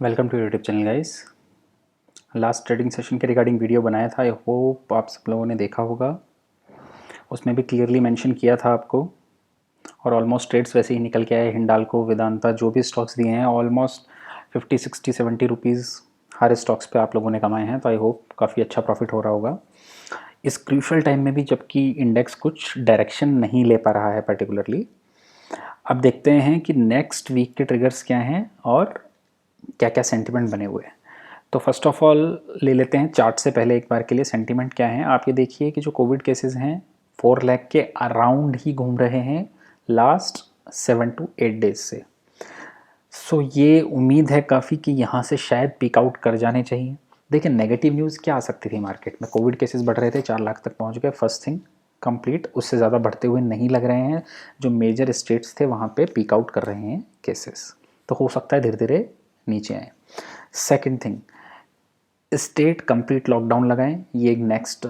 Welcome to YouTube channel guys. Last trading session के regarding video बनाया था, I hope आप सब लोगों ने देखा होगा। उसमें भी क्लियरली मेंशन किया था आपको, और ऑलमोस्ट ट्रेड्स वैसे ही निकल के आए। हिंडाल्को, वेदांता, जो भी स्टॉक्स दिए हैं ऑलमोस्ट 50 60 70 रुपीज़ हर स्टॉक्स पे आप लोगों ने कमाए हैं। तो आई होप काफ़ी अच्छा प्रॉफिट हो रहा होगा इस क्रूशल टाइम में भी, जबकि इंडेक्स कुछ डायरेक्शन नहीं ले पा रहा है पर्टिकुलरली। अब देखते हैं कि नेक्स्ट वीक के ट्रिगर्स क्या हैं और क्या क्या सेंटिमेंट बने हुए हैं। तो फर्स्ट ऑफ ऑल ले लेते हैं चार्ट से पहले एक बार के लिए सेंटीमेंट क्या है। आप ये देखिए कि जो कोविड केसेस हैं 4 लाख के अराउंड ही घूम रहे हैं लास्ट 7 to 8 डेज से। सो ये उम्मीद है काफ़ी कि यहाँ से शायद पीक आउट कर जाने चाहिए। देखिए नेगेटिव न्यूज़ क्या आ सकती थी मार्केट में। कोविड केसेस बढ़ रहे थे, 4 लाख तक पहुँच गए, फर्स्ट थिंग कंप्लीट। उससे ज़्यादा बढ़ते हुए नहीं लग रहे हैं। जो मेजर स्टेट्स थे वहाँ पे पीक आउट कर रहे हैं केसेस, तो हो सकता है धीरे धीरे नीचे आए। Second thing, state complete lockdown लगाएं, ये एक नेक्स्ट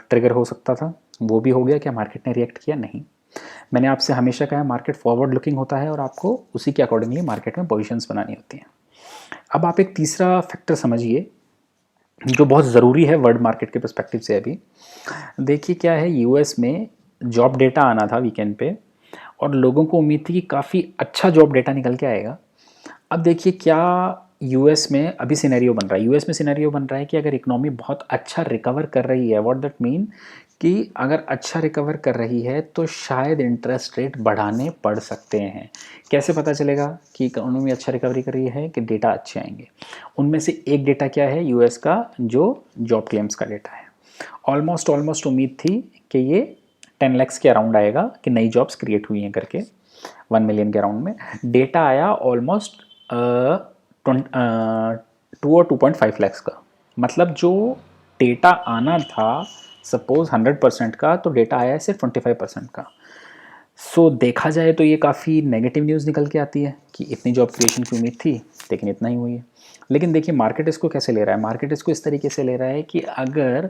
ट्रिगर हो सकता था। वो भी हो गया। क्या मार्केट ने रिएक्ट किया? नहीं। मैंने आपसे हमेशा कहा मार्केट फॉरवर्ड लुकिंग होता है और आपको उसी के अकॉर्डिंगली मार्केट में पोजीशंस बनानी होती हैं। अब आप एक तीसरा फैक्टर समझिए जो बहुत ज़रूरी है वर्ल्ड मार्केट के पर्सपेक्टिव से। अभी देखिए क्या है, यूएस में जॉब डेटा आना था वीकेंड पे, और लोगों को उम्मीद थी कि काफ़ी अच्छा जॉब डेटा निकल के आएगा। अब देखिए क्या यूएस में अभी सिनेरियो बन रहा है। यूएस में सिनेरियो बन रहा है कि अगर इकोनॉमी बहुत अच्छा रिकवर कर रही है, व्हाट दैट मीन कि अगर अच्छा रिकवर कर रही है तो शायद इंटरेस्ट रेट बढ़ाने पड़ सकते हैं। कैसे पता चलेगा कि इकोनॉमी अच्छा रिकवरी कर रही है? कि डेटा अच्छे आएंगे। उनमें से एक डेटा क्या है? यूएस का जो जॉब क्लेम्स का डेटा है। ऑलमोस्ट उम्मीद थी कि ये 10 लैक्स के अराउंड आएगा, कि नई जॉब्स क्रिएट हुई हैं करके, 1 मिलियन के अराउंड में। डेटा आया ऑलमोस्ट 2 और 2.5 लैक्स का। मतलब जो डेटा आना था सपोज 100% का, तो डेटा आया है सिर्फ 25% का। सो देखा जाए तो ये काफ़ी नेगेटिव न्यूज़ निकल के आती है कि इतनी जॉब क्रिएशन की उम्मीद थी लेकिन इतना ही हुई है। लेकिन देखिए मार्केट इसको कैसे ले रहा है। मार्केट इसको इस तरीके से ले रहा है कि अगर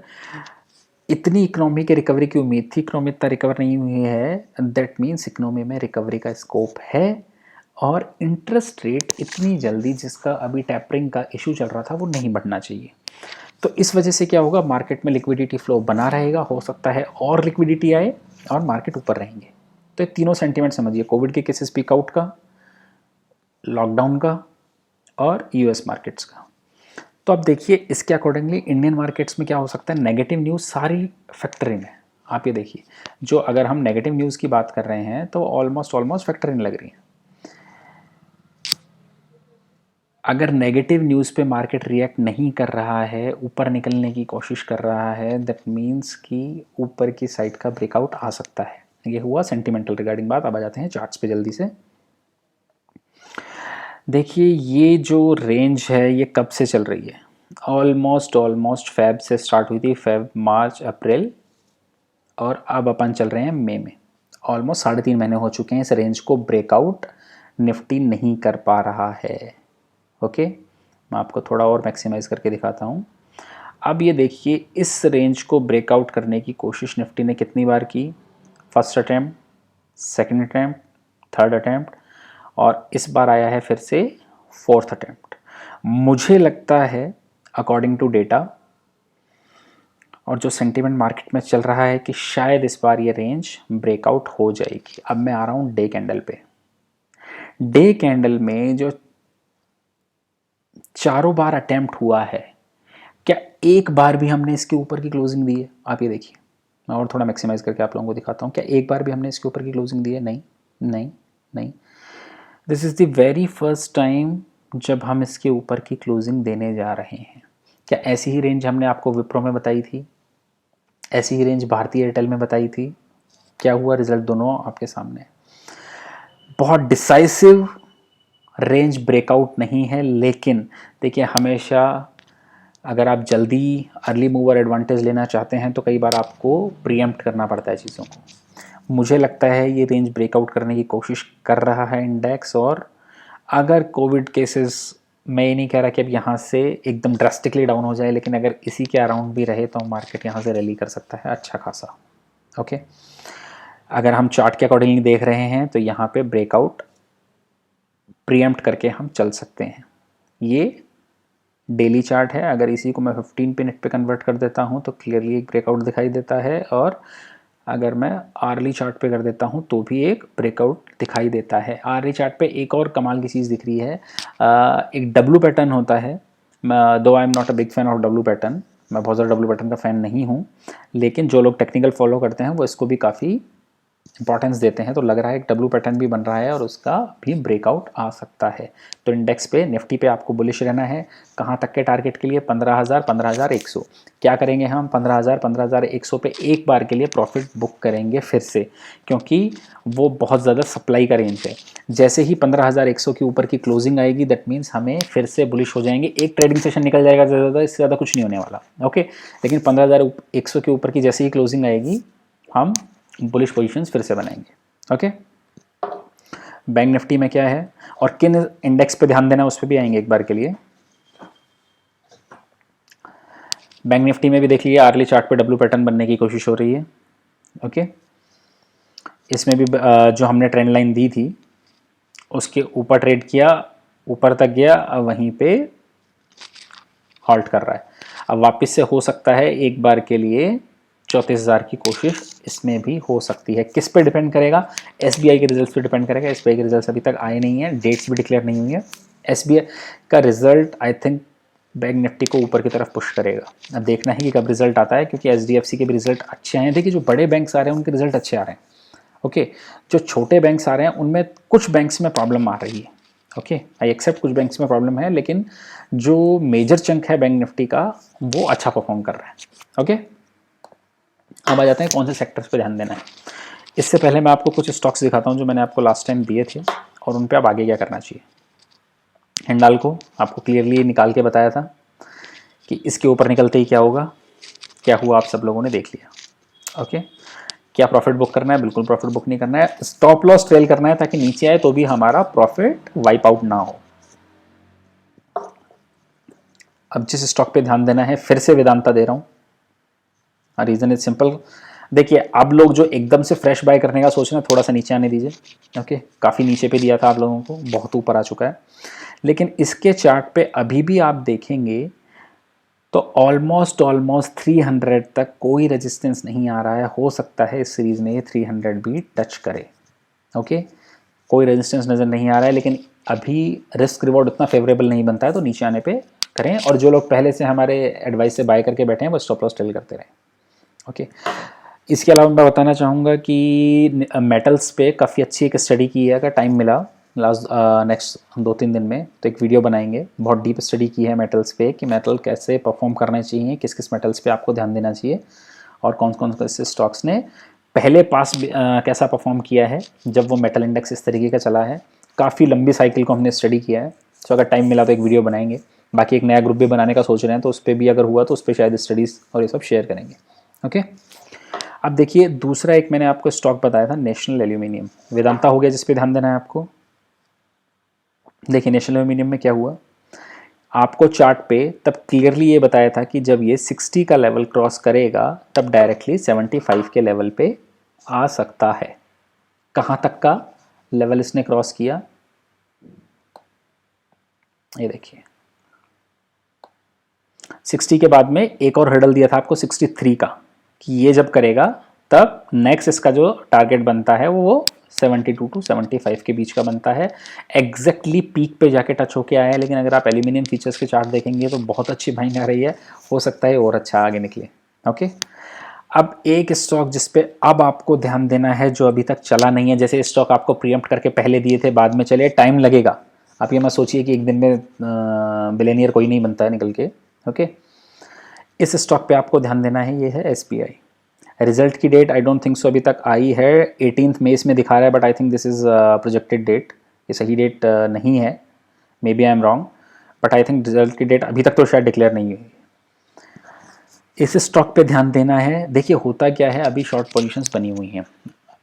इतनी इकोनॉमी की रिकवरी की उम्मीद थी, इकोनॉमी इतना रिकवर नहीं हुई है, दैट मीन्स इकोनॉमी में रिकवरी का स्कोप है। और इंटरेस्ट रेट इतनी जल्दी, जिसका अभी टैपरिंग का इशू चल रहा था, वो नहीं बढ़ना चाहिए। तो इस वजह से क्या होगा, मार्केट में लिक्विडिटी फ्लो बना रहेगा। हो सकता है और लिक्विडिटी आए और मार्केट ऊपर रहेंगे। तो ये तीनों सेंटीमेंट समझिए, कोविड के केसेस पीक आउट का, लॉकडाउन का, और यूएस मार्केट्स का। तो अब देखिए इसके अकॉर्डिंगली इंडियन मार्केट्स में क्या हो सकता है। नेगेटिव न्यूज़ सारी फैक्टर इन है। आप ये देखिए, जो अगर हम नेगेटिव न्यूज़ की बात कर रहे हैं तो ऑलमोस्ट फैक्टर इन लग रही है। अगर नेगेटिव न्यूज़ पे मार्केट रिएक्ट नहीं कर रहा है, ऊपर निकलने की कोशिश कर रहा है, दैट मीन्स कि ऊपर की साइड का ब्रेकआउट आ सकता है। ये हुआ सेंटिमेंटल रिगार्डिंग बात। अब आ जाते हैं चार्ट्स पे जल्दी से। देखिए ये जो रेंज है ये कब से चल रही है। ऑलमोस्ट फेब से स्टार्ट हुई थी, फेब, मार्च, अप्रैल, और अब अपन चल रहे हैं मई में। ऑलमोस्ट 3.5 महीने हो चुके हैं। इस रेंज को ब्रेकआउट निफ्टी नहीं कर पा रहा है। ओके, मैं आपको थोड़ा और मैक्सिमाइज करके दिखाता हूँ। अब ये देखिए इस रेंज को ब्रेकआउट करने की कोशिश निफ्टी ने कितनी बार की। First attempt, second attempt, third attempt, और इस बार आया है फिर से फोर्थ अटैम्प्ट। मुझे लगता है अकॉर्डिंग टू डेटा और जो सेंटीमेंट मार्केट में चल रहा है कि शायद इस बार ये रेंज ब्रेकआउट हो जाएगी। अब मैं आ रहा हूँ डे कैंडल पे। डे कैंडल में जो चारों बार अटेम्प्ट हुआ है, क्या एक बार भी हमने इसके ऊपर की क्लोजिंग दी है? आप ये देखिए, मैं और थोड़ा मैक्सिमाइज करके आप लोगों को दिखाता हूँ। क्या एक बार भी हमने इसके ऊपर की क्लोजिंग दी है? नहीं, नहीं, नहीं। This is the very first time जब हम इसके ऊपर की क्लोजिंग देने जा रहे हैं। क्या ऐसी ही रेंज हमने आपको विप्रो में बताई थी? ऐसी ही रेंज भारतीय एयरटेल में बताई थी? क्या हुआ? रिजल्ट दोनों आपके सामने। बहुत डिसाइसिव रेंज ब्रेकआउट नहीं है, लेकिन देखिए हमेशा अगर आप जल्दी अर्ली मूवर एडवांटेज लेना चाहते हैं तो कई बार आपको प्रीएम्प्ट करना पड़ता है चीज़ों को। मुझे लगता है ये रेंज ब्रेकआउट करने की कोशिश कर रहा है इंडेक्स। और अगर कोविड केसेस, मैं ये नहीं कह रहा कि अब यहाँ से एकदम ड्रास्टिकली डाउन हो जाए, लेकिन अगर इसी के अराउंड भी रहे तो मार्केट यहाँ से रैली कर सकता है अच्छा खासा। ओके, अगर हम चार्ट के अकॉर्डिंगली देख रहे हैं तो यहाँ पे ब्रेकआउट प्रीएम्प्ट करके हम चल सकते हैं। ये डेली चार्ट है, अगर इसी को मैं 15 मिनट पे कन्वर्ट कर देता हूँ तो क्लियरली एक ब्रेकआउट दिखाई देता है, और अगर मैं आर्ली चार्ट पे कर देता हूँ तो भी एक ब्रेकआउट दिखाई देता है। आर्ली चार्ट पे एक और कमाल की चीज़ दिख रही है, एक डब्लू पैटर्न होता है, दो आई am not a big fan of W pattern, मैं बहुत ज़्यादा डब्लू पैटर्न का फ़ैन नहीं हूँ, लेकिन जो लोग टेक्निकल फॉलो करते हैं वो इसको भी काफ़ी इंपॉर्टेंस देते हैं, तो लग रहा है एक डब्लू पैटर्न भी बन रहा है और उसका भी ब्रेकआउट आ सकता है। तो इंडेक्स पे, निफ्टी पे आपको बुलिश रहना है। कहाँ तक के टारगेट के लिए? 15,000 15,100। क्या करेंगे हम? 15,000 15,100 पे एक बार के लिए प्रॉफिट बुक करेंगे फिर से, क्योंकि वो बहुत ज़्यादा सप्लाई का रेंज है। जैसे ही 15,100 के ऊपर की क्लोजिंग आएगी, दैट मीन्स हमें फिर से बुलिश हो जाएंगे। एक ट्रेडिंग सेशन निकल जाएगा ज़्यादा, इससे ज़्यादा कुछ नहीं होने वाला, ओके। लेकिन 15,100 के ऊपर की जैसे ही क्लोजिंग आएगी, हम बुलिश पोजीशंस फिर से बनाएंगे, ओके। बैंक निफ्टी में क्या है और किन इंडेक्स पे ध्यान देना है, उस पर भी आएंगे एक बार के लिए। बैंक निफ्टी में भी देख लीजिए, आर्ली चार्ट पे डब्ल्यू पैटर्न बनने की कोशिश हो रही है, ओके। इसमें भी जो हमने ट्रेंड लाइन दी थी उसके ऊपर ट्रेड किया, ऊपर तक गया, अब वहीं पे हॉल्ट कर रहा है। अब वापस से हो सकता है एक बार के लिए 34,000 की कोशिश इसमें भी हो सकती है। किस पे डिपेंड करेगा? एसबीआई के रिजल्ट्स पे डिपेंड करेगा। एसबीआई के रिजल्ट्स अभी तक आए नहीं हैं, डेट्स भी डिक्लेयर नहीं हुई है। एसबीआई का result I think bank Nifty को ऊपर की तरफ पुश करेगा। अब देखना है कि कब रिजल्ट आता है, क्योंकि एचडीएफसी के भी रिजल्ट अच्छे आए हैं। देखिए, जो बड़े बैंक्स आ रहे हैं उनके रिजल्ट अच्छे आ रहे हैं, ओके। जो छोटे बैंक्स आ रहे हैं उनमें कुछ बैंक्स में प्रॉब्लम आ रही है, ओके। आई एक्सेप्ट कुछ बैंक्स में प्रॉब्लम है, लेकिन जो मेजर चंक है बैंक निफ्टी का वो अच्छा परफॉर्म कर रहा है, ओके। अब आ जाते हैं कौन से सेक्टर्स पे ध्यान देना है। इससे पहले मैं आपको कुछ स्टॉक्स दिखाता हूँ जो मैंने आपको लास्ट टाइम दिए थे और उन पे अब आगे क्या करना चाहिए। हिंडाल्को आपको क्लियरली निकाल के बताया था कि इसके ऊपर निकलते ही क्या होगा, क्या हुआ आप सब लोगों ने देख लिया, ओके। क्या प्रॉफिट बुक करना है? बिल्कुल प्रॉफिट बुक नहीं करना है, स्टॉप लॉस ट्रेल करना है ताकि नीचे आए तो भी हमारा प्रॉफिट वाइप आउट ना हो। अब जिस स्टॉक पे ध्यान देना है, फिर से वेदांता दे रहा हूं। Reason is simple. देखिए, अब लोग जो एकदम से फ्रेश बाय करने का सोच रहे हैं, थोड़ा सा नीचे आने दीजिए, ओके। काफ़ी नीचे पे दिया था आप लोगों को, बहुत ऊपर आ चुका है। लेकिन इसके चार्ट पे अभी भी आप देखेंगे तो ऑलमोस्ट 300 तक कोई रेजिस्टेंस नहीं आ रहा है। हो सकता है इस सीरीज़ में ये 300 भी टच करे, ओके। कोई रेजिस्टेंस नज़र नहीं आ रहा है, लेकिन अभी रिस्क रिवॉर्ड उतना फेवरेबल नहीं बनता है, तो नीचे आने पे करें। और जो लोग पहले से हमारे एडवाइस से बाय करके बैठे हैं वो स्टॉप लॉस ट्रेल करते रहें, ओके। इसके अलावा मैं बताना चाहूँगा कि मेटल्स पे काफ़ी अच्छी एक स्टडी की है। अगर टाइम मिला लास्ट नेक्स्ट 2-3 दिन में तो एक वीडियो बनाएंगे। बहुत डीप स्टडी की है मेटल्स पे कि मेटल कैसे परफॉर्म करने चाहिए, किस किस मेटल्स पे आपको ध्यान देना चाहिए, और कौन कौन से स्टॉक्स ने पहले पास कैसा परफॉर्म किया है जब वो मेटल इंडेक्स इस तरीके का चला है। काफ़ी लंबी साइकिल को हमने स्टडी किया है। तो अगर टाइम मिला तो एक वीडियो बनाएंगे। बाकी एक नया ग्रुप भी बनाने का सोच रहे हैं, तो उस पर भी अगर हुआ तो उस पर शायद स्टडीज़ और ये सब शेयर करेंगे, ओके। अब देखिए, दूसरा एक मैंने आपको स्टॉक बताया था, नेशनल एल्यूमिनियम। वेदांता हो गया जिस पे ध्यान देना है आपको। देखिए, नेशनल एल्यूमिनियम में क्या हुआ, आपको चार्ट पे तब क्लियरली ये बताया था कि जब ये 60 का लेवल क्रॉस करेगा तब डायरेक्टली 75 के लेवल पे आ सकता है। कहाँ तक का लेवल इसने क्रॉस किया, ये देखिए 60 के बाद में एक और हर्डल दिया था आपको 63 का, कि ये जब करेगा तब नेक्स्ट इसका जो टारगेट बनता है वो 72 टू 75 के बीच का बनता है। एग्जैक्टली पीक पे जाके टच होके आया है, लेकिन अगर आप एल्यूमिनियम फीचर्स के चार्ट देखेंगे तो बहुत अच्छी बाइंग आ रही है। हो सकता है और अच्छा आगे निकले, ओके। अब एक स्टॉक जिस पे अब आपको ध्यान देना है, जो अभी तक चला नहीं है, जैसे स्टॉक आपको प्रीएम्प्ट करके पहले दिए थे, बाद में चले, टाइम लगेगा। आप ये मत सोचिए कि एक दिन में बिलियनियर कोई नहीं बनता है निकल के, ओके। इस स्टॉक पे आपको ध्यान देना है, ये है एसबीआई। रिजल्ट की date I don't think so अभी तक आई है, 18 मई में दिखा रहा है, but I think this is projected date. ये सही डेट नहीं है, maybe I am wrong, but I think result की डेट अभी तक तो शायद डिक्लेयर नहीं हुई। इस स्टॉक पे ध्यान देना है। देखिए, होता क्या है, अभी शॉर्ट पोजीशंस बनी हुई हैं।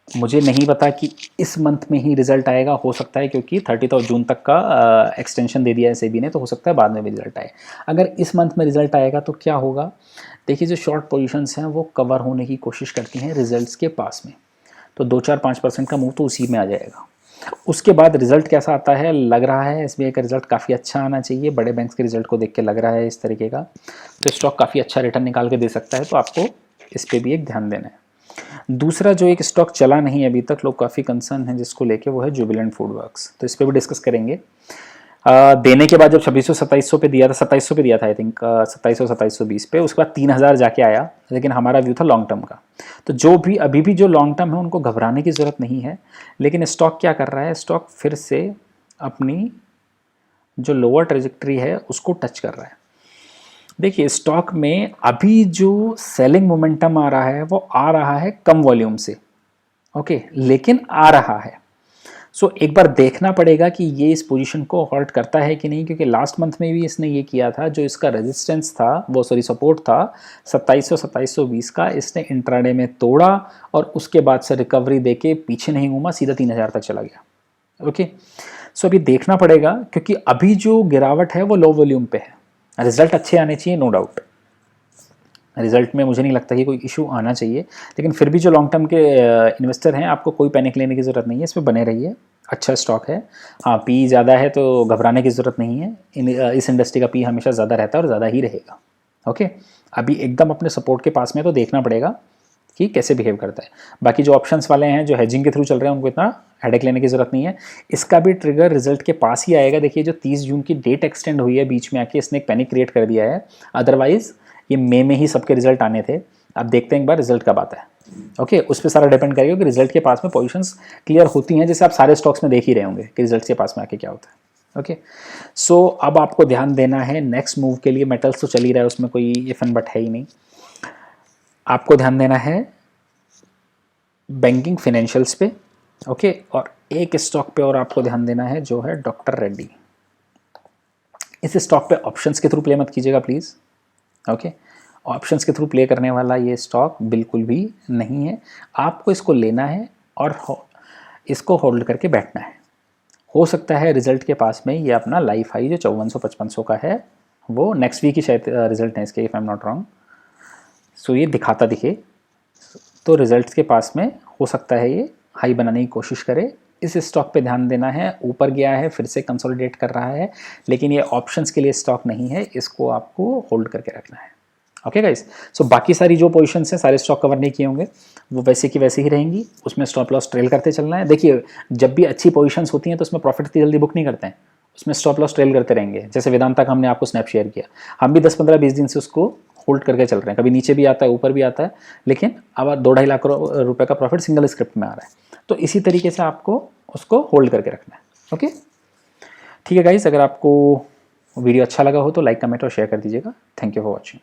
मुझे नहीं पता कि इस मंथ में ही रिजल्ट आएगा, हो सकता है क्योंकि 30 जून तक का एक्सटेंशन दे दिया है सेबी ने, तो हो सकता है बाद में भी रिजल्ट आए। अगर इस मंथ में रिजल्ट आएगा तो क्या होगा, देखिए जो शॉर्ट पोजीशंस हैं वो कवर होने की कोशिश करती हैं रिजल्ट्स के पास में, तो 2-4-5% का मूव तो उसी में आ जाएगा। उसके बाद रिजल्ट कैसा आता है, लग रहा है एसबीआई का रिजल्ट काफ़ी अच्छा आना चाहिए, बड़े बैंक्स के रिजल्ट को देख के लग रहा है इस तरीके का, तो स्टॉक काफ़ी अच्छा रिटर्न निकाल के दे सकता है, तो आपको इस पर भी एक ध्यान देना है। दूसरा जो एक स्टॉक चला नहीं अभी तक, लोग काफ़ी कंसर्न हैं जिसको लेके, वो है जुबिलेंट फूड वर्क्स, तो इस पर भी डिस्कस करेंगे। देने के बाद जब 2600-2700 पे दिया था, 2700 पे दिया था आई थिंक, 2700-2720 पे, उसके बाद 3000 जाके आया, लेकिन हमारा व्यू था लॉन्ग टर्म का। तो जो भी अभी भी जो लॉन्ग टर्म है उनको घबराने की ज़रूरत नहीं है, लेकिन स्टॉक क्या कर रहा है, स्टॉक फिर से अपनी जो लोअर ट्रेजेक्ट्री है उसको टच कर रहा है। देखिए स्टॉक में अभी जो सेलिंग मोमेंटम आ रहा है वो आ रहा है कम वॉल्यूम से, ओके, लेकिन आ रहा है। सो एक बार देखना पड़ेगा कि ये इस पोजीशन को हॉल्ट करता है कि नहीं, क्योंकि लास्ट मंथ में भी इसने ये किया था, जो इसका रेजिस्टेंस था वो सपोर्ट था 2700-2720 का, इसने इंट्राडे में तोड़ा और उसके बाद से रिकवरी देके पीछे नहीं घूमा, सीधा 3000 तक चला गया। ओके, सो अभी देखना पड़ेगा, क्योंकि अभी जो गिरावट है वो लो वॉल्यूम पे है, रिजल्ट अच्छे आने चाहिए नो डाउट, रिजल्ट में मुझे नहीं लगता कि कोई इशू आना चाहिए, लेकिन फिर भी जो लॉन्ग टर्म के इन्वेस्टर हैं आपको कोई पैनिक लेने की ज़रूरत नहीं है, इसमें बने रहिए, अच्छा स्टॉक है। हाँ, पी ज़्यादा है तो घबराने की ज़रूरत नहीं है, इस इंडस्ट्री का पी हमेशा ज़्यादा रहता है और ज़्यादा ही रहेगा। ओके, अभी एकदम अपने सपोर्ट के पास में, तो देखना पड़ेगा कि कैसे बिहेव करता है। बाकी जो ऑप्शंस वाले हैं जो हेजिंग के थ्रू चल रहे हैं उनको इतना हेडेक लेने की ज़रूरत नहीं है, इसका भी ट्रिगर रिजल्ट के पास ही आएगा। देखिए जो 30 जून की डेट एक्सटेंड हुई है बीच में आके, इसने एक पैनिक क्रिएट कर दिया है, अदरवाइज़ ये मई में ही सबके रिजल्ट आने थे। अब देखते हैं एक बार रिजल्ट कब आता है। ओके, उस पर सारा डिपेंड करेगा कि रिजल्ट के पास में पोजीशंस क्लियर होती हैं, जैसे आप सारे स्टॉक्स में देख ही रहे होंगे कि रिजल्ट के पास में आके क्या होता है। ओके, सो अब आपको ध्यान देना है नेक्स्ट मूव के लिए, मेटल्स तो चल ही रहा है, उसमें कोई इफ एंड बट है ही नहीं। आपको ध्यान देना है बैंकिंग फाइनेंशियल्स पे, ओके, और एक स्टॉक पे और आपको ध्यान देना है जो है डॉक्टर रेड्डी। इस स्टॉक पे ऑप्शंस के थ्रू प्ले मत कीजिएगा प्लीज़, ओके, ऑप्शंस के थ्रू प्ले करने वाला ये स्टॉक बिल्कुल भी नहीं है। आपको इसको लेना है और इसको होल्ड करके बैठना है। हो सकता है रिजल्ट के पास में ये अपना लाइफ हाई जो 5400-5500 का है, वो नेक्स्ट वीक ही शायद रिजल्ट है इसके, if I am not wrong, so ये दिखाता दिखे, तो रिजल्ट्स के पास में हो सकता है ये हाई बनाने की कोशिश करे। इस स्टॉक पे ध्यान देना है, ऊपर गया है फिर से कंसोलिडेट कर रहा है, लेकिन ये ऑप्शंस के लिए स्टॉक नहीं है, इसको आपको होल्ड करके रखना है। ओके गाइस, सो बाकी सारी जो पोजीशंस हैं, सारे स्टॉक कवर नहीं किए होंगे, वो वैसे की वैसे ही रहेंगी, उसमें स्टॉप लॉस ट्रेल करते चलना है। देखिए जब भी अच्छी पोजीशंस होती हैं तो उसमें प्रॉफिट इतनी जल्दी बुक नहीं करते हैं, उसमें स्टॉप लॉस ट्रेल करते रहेंगे। जैसे वेदांता का हमने आपको स्नैप शेयर किया, हम भी 10-15-20 दिन से उसको होल्ड करके चल रहे हैं, कभी नीचे भी आता है ऊपर भी आता है, लेकिन अब 2-2.5 लाख रुपए का प्रॉफिट सिंगल स्क्रिप्ट में आ रहा है। तो इसी तरीके से आपको उसको होल्ड करके रखना है। ओके, ठीक है गाइस, अगर आपको वीडियो अच्छा लगा हो तो लाइक कमेंट और शेयर कर दीजिएगा। Thank you for watching.